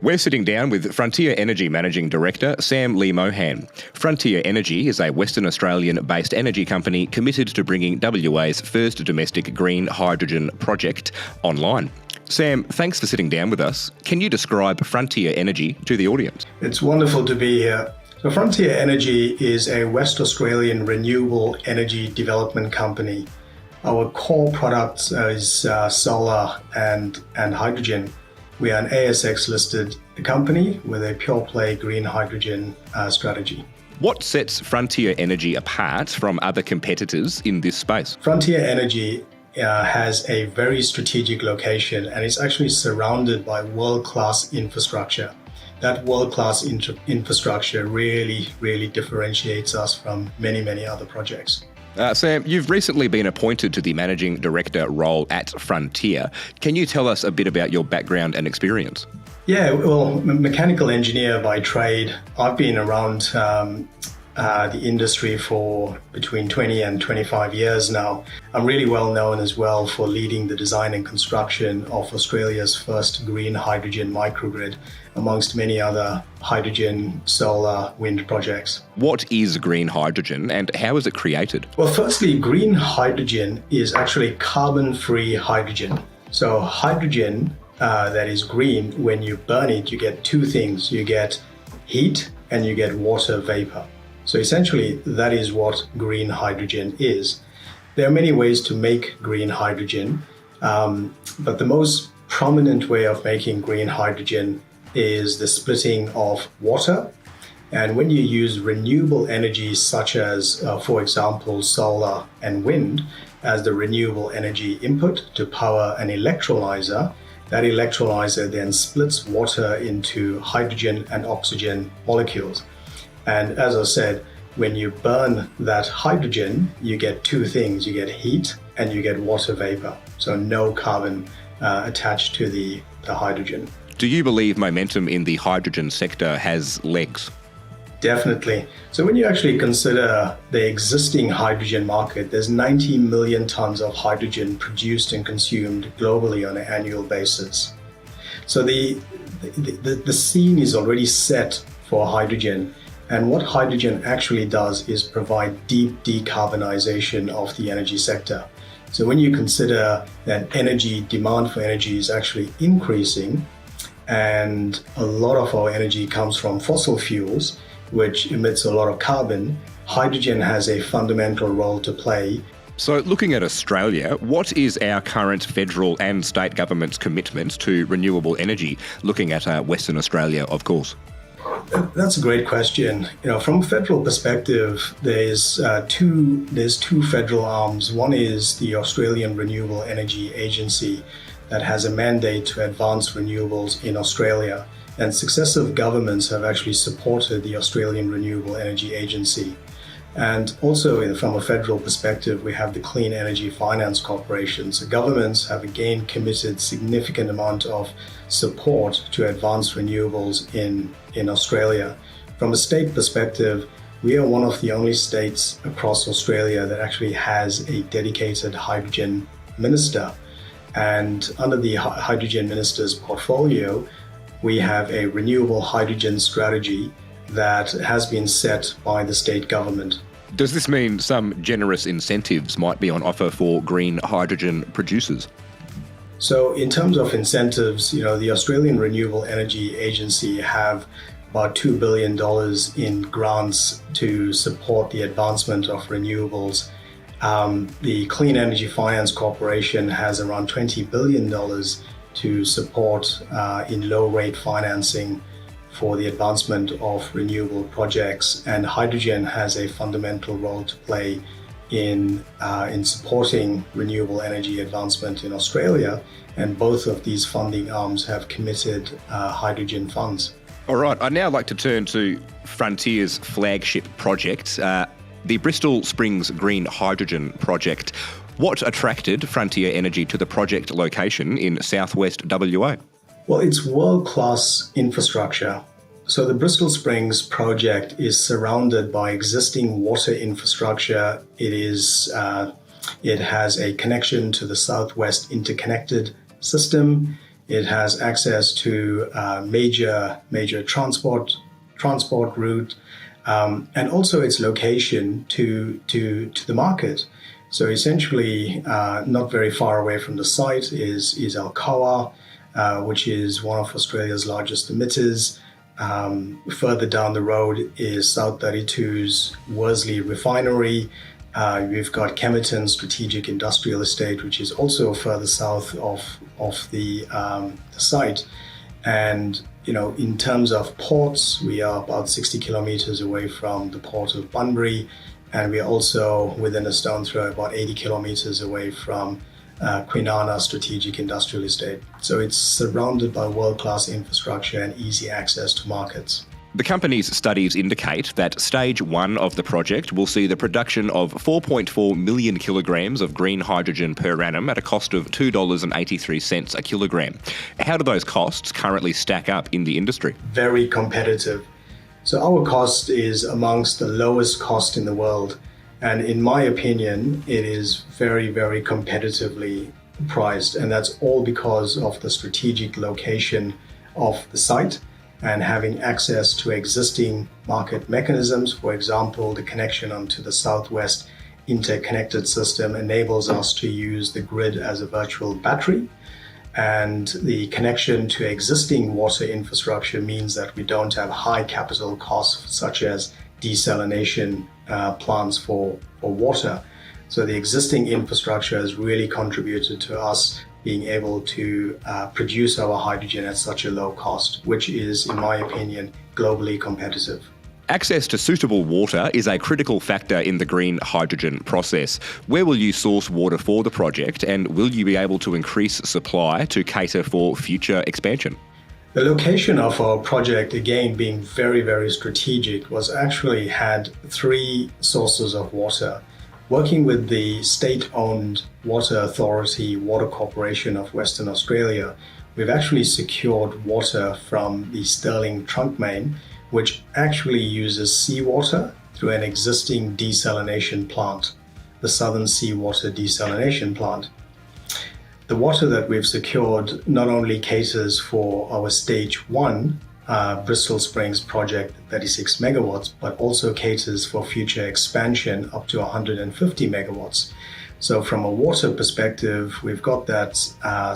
We're sitting down with Frontier Energy Managing Director Sam Mohan. Frontier Energy is a Western Australian-based energy company committed to bringing WA's first domestic green hydrogen project online. Sam, thanks for sitting down with us. Can you describe Frontier Energy to the audience? It's wonderful to be here. So Frontier Energy is a West Australian renewable energy development company. Our core products is solar and hydrogen. We are an ASX-listed company with a pure-play green hydrogen strategy. What sets Frontier Energy apart from other competitors in this space? Frontier Energy has a very strategic location and it's actually surrounded by world-class infrastructure. That world-class infrastructure really differentiates us from many other projects. Sam, you've recently been appointed to the Managing Director role at Frontier. Can you tell us a bit about your background and experience? Yeah, well, mechanical engineer by trade. I've been around the industry for between 20 and 25 years now. I'm really well known as well for leading the design and construction of Australia's first green hydrogen microgrid, amongst many other hydrogen, solar, wind projects. What is green hydrogen and how is it created? Well, firstly, green hydrogen is actually carbon-free hydrogen. So hydrogen that is green, when you burn it, you get two things. You get heat and you get water vapor. So essentially, that is what green hydrogen is. There are many ways to make green hydrogen, but the most prominent way of making green hydrogen is the splitting of water. And when you use renewable energy such as, for example, solar and wind as the renewable energy input to power an electrolyzer, that electrolyzer then splits water into hydrogen and oxygen molecules. And as I said, when you burn that hydrogen, you get two things. You get heat and you get water vapor. So no carbon attached to the hydrogen. Do you believe momentum in the hydrogen sector has legs? Definitely. So when you actually consider the existing hydrogen market, there's 90 million tons of hydrogen produced and consumed globally on an annual basis. So the scene is already set for hydrogen. And what hydrogen actually does is provide deep decarbonization of the energy sector. So when you consider that demand for energy is actually increasing, and a lot of our energy comes from fossil fuels, which emits a lot of carbon, hydrogen has a fundamental role to play. So looking at Australia, what is our current federal and state government's commitment to renewable energy, looking at Western Australia, of course? That's a great question. From a federal perspective, there's two federal arms. One is the Australian Renewable Energy Agency that has a mandate to advance renewables in Australia. And successive governments have actually supported the Australian Renewable Energy Agency. And also from a federal perspective, we have the Clean Energy Finance Corporation. So governments have again committed significant amount of support to advance renewables in Australia. From a state perspective, we are one of the only states across Australia that actually has a dedicated hydrogen minister. And under the hydrogen minister's portfolio, we have a renewable hydrogen strategy that has been set by the state government. Does this mean some generous incentives might be on offer for green hydrogen producers? So in terms of incentives, the Australian Renewable Energy Agency have about $2 billion in grants to support the advancement of renewables. The Clean Energy Finance Corporation has around $20 billion to support in low-rate financing for the advancement of renewable projects, and hydrogen has a fundamental role to play in supporting renewable energy advancement in Australia, and both of these funding arms have committed hydrogen funds. All right, I'd now like to turn to Frontier's flagship project, the Bristol Springs Green Hydrogen project. What attracted Frontier Energy to the project location in southwest WA? Well, it's world-class infrastructure. So the Bristol Springs project is surrounded by existing water infrastructure. It has a connection to the Southwest Interconnected System. It has access to major transport route, and also its location to the market. So essentially, not very far away from the site is Alcoa, which is one of Australia's largest emitters. Further down the road is South 32's Worsley refinery. We've got Kemerton Strategic Industrial Estate, which is also further south of the site. And in terms of ports, we are about 60 kilometers away from the port of Bunbury, and we are also within a stone throw, about 80 kilometers away from Kwinana Strategic Industrial Estate. So it's surrounded by world-class infrastructure and easy access to markets. The company's studies indicate that stage 1 of the project will see the production of 4.4 million kilograms of green hydrogen per annum at a cost of $2.83 a kilogram. How do those costs currently stack up in the industry? Very competitive. So our cost is amongst the lowest cost in the world. And in my opinion, it is very, very competitively priced. And that's all because of the strategic location of the site and having access to existing market mechanisms. For example, the connection onto the Southwest interconnected system enables us to use the grid as a virtual battery. And the connection to existing water infrastructure means that we don't have high capital costs such as desalination plants for water. So the existing infrastructure has really contributed to us being able to produce our hydrogen at such a low cost, which is, in my opinion, globally competitive. Access to suitable water is a critical factor in the green hydrogen process. Where will you source water for the project, and will you be able to increase supply to cater for future expansion? The location of our project, again being very, very strategic, was actually had 3 sources of water. Working with the state-owned water authority, Water Corporation of Western Australia, we've actually secured water from the Stirling trunk main, which actually uses seawater through an existing desalination plant, the Southern Seawater Desalination Plant. The water that we've secured not only caters for our stage 1 Bristol Springs project, 36 megawatts, but also caters for future expansion up to 150 megawatts. So from a water perspective, we've got that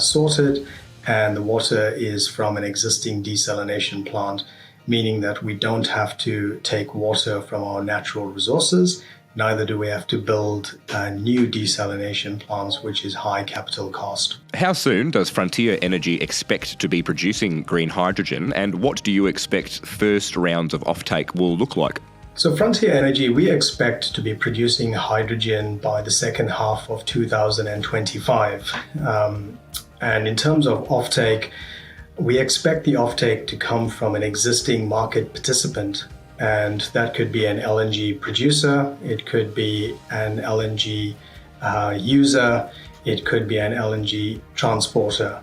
sorted, and the water is from an existing desalination plant, meaning that we don't have to take water from our natural resources. Neither do we have to build new desalination plants, which is high capital cost. How soon does Frontier Energy expect to be producing green hydrogen, and what do you expect first rounds of offtake will look like? So Frontier Energy, we expect to be producing hydrogen by the second half of 2025. And in terms of offtake, we expect the offtake to come from an existing market participant. And that could be an LNG producer, it could be an LNG user, it could be an LNG transporter.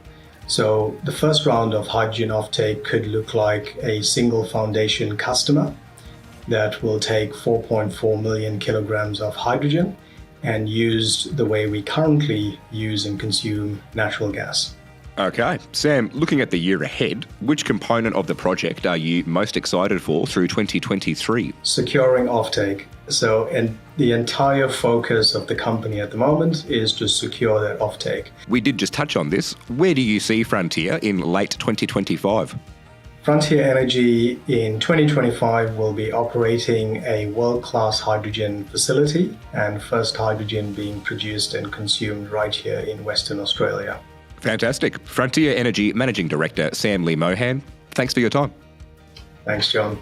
So the first round of hydrogen offtake could look like a single foundation customer that will take 4.4 million kilograms of hydrogen and use the way we currently use and consume natural gas. Okay. Sam, looking at the year ahead, which component of the project are you most excited for through 2023? Securing offtake. So, and the entire focus of the company at the moment is to secure that offtake. We did just touch on this. Where do you see Frontier in late 2025? Frontier Energy in 2025 will be operating a world-class hydrogen facility, and first hydrogen being produced and consumed right here in Western Australia. Fantastic. Frontier Energy Managing Director Sam Mohan, thanks for your time. Thanks, John.